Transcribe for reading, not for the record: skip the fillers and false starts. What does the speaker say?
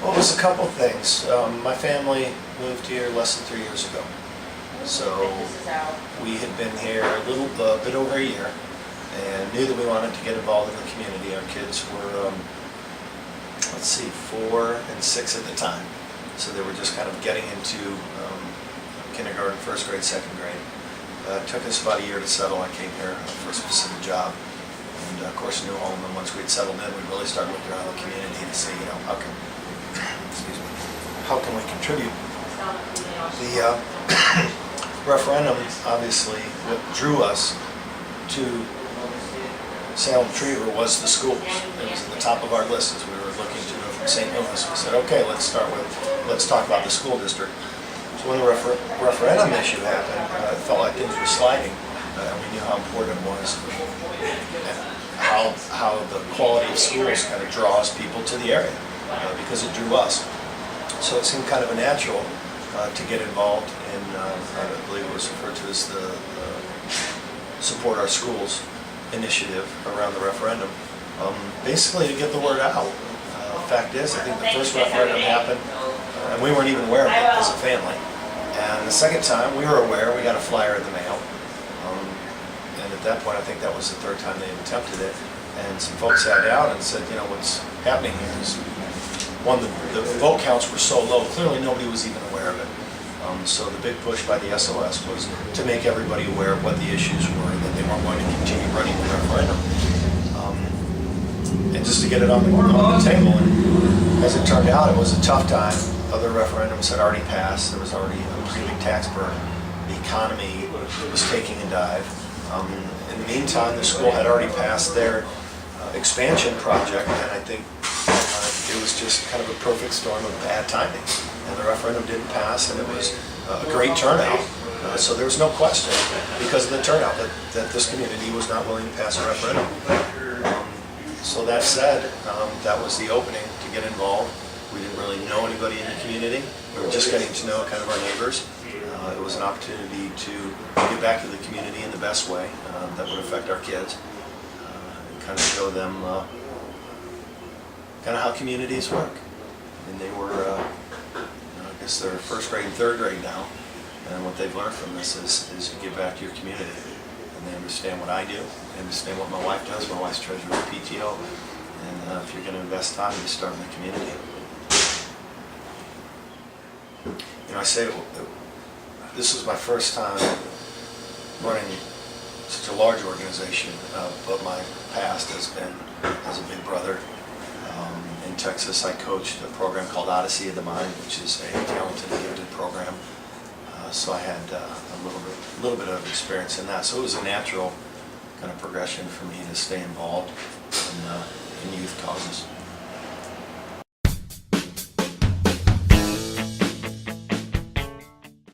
Well, it was a couple of things. My family moved here less than 3 years ago. So we had been here a little bit over a year and knew that we wanted to get involved in the community. Our kids were, 4 and 6 at the time. So they were just kind of getting into kindergarten, first grade, second grade. It took us about a year to settle. I came here for a specific job. And of course, new home. And once we'd settled in, we really started looking around the community to see, how can we contribute? The referendum, obviously, what drew us to Salem was the schools. It was at the top of our list as we were looking to go from St. Louis. We said, okay, let's talk about the school district. So when the referendum issue happened, it felt like things were sliding, and we knew how important it was, and how the quality of schools kind of draws people to the area, because it drew us. So it seemed kind of a natural to get involved in, I believe it was referred to as the Support Our Schools initiative around the referendum, basically to get the word out. Fact is, I think the first referendum happened, and we weren't even aware of it as a family. And the second time, we were aware. We got a flyer in the mail. And at that point, I think that was the third time they attempted it. And some folks sat down and said, what's happening here is, one, the vote counts were so low, clearly nobody was even aware of it. So the big push by the SOS was to make everybody aware of what the issues were and that they weren't going to continue running the referendum. And just to get it on the table. And as it turned out, it was a tough time. Other referendums had already passed. There was already a pretty big tax burden. The economy was taking a dive. In the meantime, the school had already passed their expansion project, and I think it was just kind of a perfect storm of bad timing. And the referendum didn't pass, and it was a great turnout. So there was no question, because of the turnout, that this community was not willing to pass a referendum. So that said, that was the opening to get involved. We didn't really know anybody in the community. We were just getting to know kind of our neighbors. It was an opportunity to give back to the community in the best way that would affect our kids, and kind of show them kind of how communities work. And they were, I guess they're first grade and third grade now, and what they've learned from this is you give back to your community. And they understand what I do, they understand what my wife does. My wife's treasurer of PTO, and if you're going to invest time, you start in the community. I say this was my first time running such a large organization, but my past has been as a big brother. In Texas, I coached a program called Odyssey of the Mind, which is a talented and gifted program. So I had a little bit of experience in that. So it was a natural kind of progression for me to stay involved in youth causes.